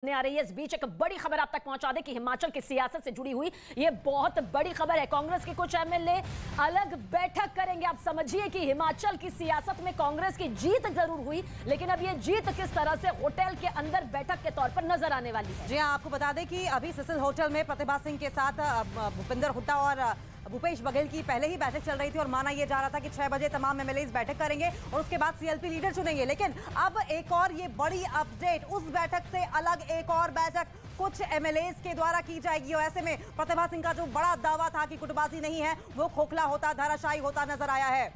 आ रही है। इस बीच एक बड़ी खबर आप तक पहुंचा दे कि हिमाचल की सियासत से जुड़ी हुई ये बहुत बड़ी खबर है। कांग्रेस के कुछ एमएलए अलग बैठक करेंगे। आप समझिए कि हिमाचल की सियासत में कांग्रेस की जीत जरूर हुई, लेकिन अब ये जीत किस तरह से होटल के अंदर बैठक के तौर पर नजर आने वाली है। जी हां, आपको बता दें कि अभी सिसिल होटल में प्रतिभा सिंह के साथ भूपेंद्र हुड्डा और भूपेश बघेल की पहले ही बैठक चल रही थी और माना यह जा रहा था कि 6 बजे तमाम एमएलए बैठक करेंगे और उसके बाद सीएलपी लीडर चुनेंगे। लेकिन अब एक और ये बड़ी अपडेट, उस बैठक से अलग एक और बैठक कुछ एमएलए के द्वारा की जाएगी और ऐसे में प्रतिभा सिंह का जो बड़ा दावा था कि गुटबाजी नहीं है, वो खोखला होता, धराशायी होता नजर आया है।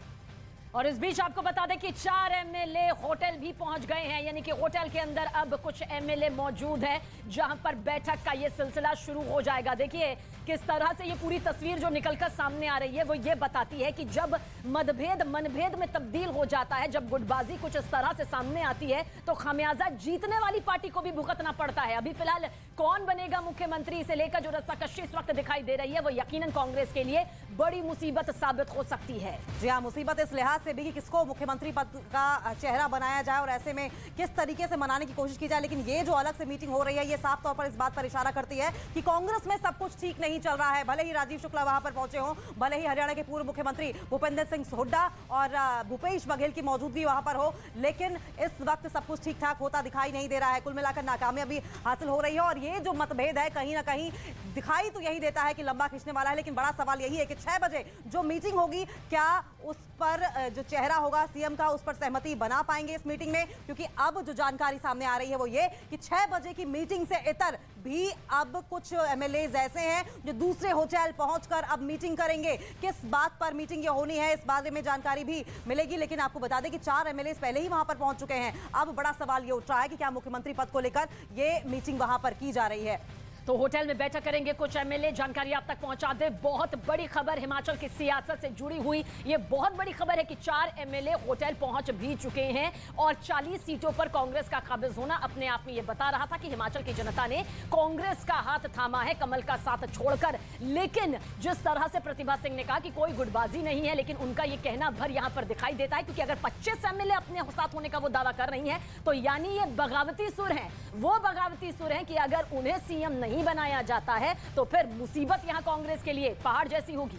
और इस बीच आपको बता दें कि 4 एमएलए होटल भी पहुंच गए हैं, यानी कि होटल के अंदर अब कुछ एमएलए मौजूद हैं जहां पर बैठक का ये सिलसिला शुरू हो जाएगा। देखिए किस तरह से ये पूरी तस्वीर जो निकलकर सामने आ रही है वो ये बताती है कि जब मतभेद मनभेद में तब्दील हो जाता है, जब गुटबाजी कुछ इस तरह से सामने आती है तो खामियाजा जीतने वाली पार्टी को भी भुगतना पड़ता है। अभी फिलहाल कौन बनेगा मुख्यमंत्री से लेकर जो रस्साकशी इस वक्त दिखाई दे रही है वो यकीनन कांग्रेस के लिए बड़ी मुसीबत साबित हो सकती है। जी हाँ, मुसीबत इस लिहाज से भी कि किसको मुख्यमंत्री पद का चेहरा बनाया जाए और ऐसे में किस तरीके से मनाने की कोशिश की जाए। लेकिन ये जो अलग से मीटिंग हो रही है ये साफ तौर पर इस बात पर इशारा करती है कि कांग्रेस में सब कुछ ठीक नहीं चल रहा है। भले ही राजीव शुक्ला वहां पर पहुंचे हों, भले ही हरियाणा के पूर्व मुख्यमंत्री भूपेंद्र सिंह हुड्डा और भूपेश बघेल की मौजूदगी वहां पर हो, लेकिन इस वक्त सब कुछ ठीक ठाक होता दिखाई नहीं दे रहा है। कुल मिलाकर नाकामयाबी हासिल हो रही है और ये जो मतभेद है कहीं ना कहीं दिखाई तो यही देता है कि लंबा खींचने वाला है। लेकिन बड़ा सवाल यही है कि 6 बजे जो मीटिंग होगी, क्या उस पर जो चेहरा होगा सीएम का, उस पर सहमति बना पाएंगे इस मीटिंग में? क्योंकि अब जो जानकारी सामने आ रही है वो ये कि 6 बजे की मीटिंग से इतर भी अब कुछ एमएलए ऐसे हैं जो दूसरे होटल पहुंचकर अब मीटिंग करेंगे। किस बात पर मीटिंग ये होनी है इस बारे में जानकारी भी मिलेगी। लेकिन आपको बता दें कि 4 एमएलए पहले ही वहां पर पहुंच चुके हैं। अब बड़ा सवाल ये उठ रहा है कि क्या मुख्यमंत्री पद को लेकर ये मीटिंग वहां पर की जा रही है। तो होटल में बैठक करेंगे कुछ एमएलए। जानकारी आप तक पहुंचा दे, बहुत बड़ी खबर हिमाचल की सियासत से जुड़ी हुई ये बहुत बड़ी खबर है कि 4 एमएलए होटल पहुंच भी चुके हैं और 40 सीटों पर कांग्रेस का काबिज होना अपने आप में ये बता रहा था कि हिमाचल की जनता ने कांग्रेस का हाथ थामा है, कमल का साथ छोड़कर। लेकिन जिस तरह से प्रतिभा सिंह ने कहा कि कोई गुटबाजी नहीं है, लेकिन उनका ये कहना भर यहां पर दिखाई देता है क्योंकि अगर 25 एमएलए अपने साथ होने का वो दावा कर रही है तो यानी ये बगावती सुर है। वो बगावती सुर है कि अगर उन्हें सीएम नहीं बनाया जाता है तो फिर मुसीबत यहां कांग्रेस के लिए पहाड़ जैसी होगी।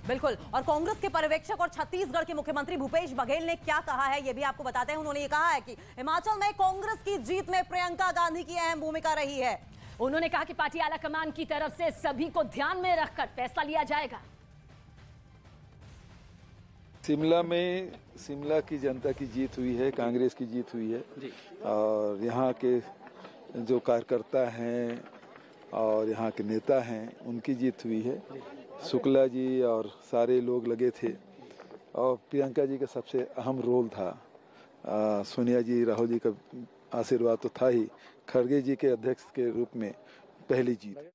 बिल्कुल। और कांग्रेस के पर्यवेक्षक और छत्तीसगढ़ के मुख्यमंत्री भूपेश बघेल ने क्या कहा है ये भी आपको बताते हैं। उन्होंने ये कहा है कि हिमाचल में कांग्रेस की जीत में प्रियंका गांधी की अहम भूमिका रही है। उन्होंने कहा कि पार्टी आलाकमान की तरफ से सभी को ध्यान में रखकर फैसला लिया जाएगा। शिमला में शिमला की जनता की जीत हुई है, कांग्रेस की जीत हुई है और यहाँ के जो कार्यकर्ता हैं और यहाँ के नेता हैं उनकी जीत हुई है। शुक्ला जी और सारे लोग लगे थे और प्रियंका जी का सबसे अहम रोल था। सोनिया जी, राहुल जी का आशीर्वाद तो था ही, खड़गे जी के अध्यक्ष के रूप में पहली जीत।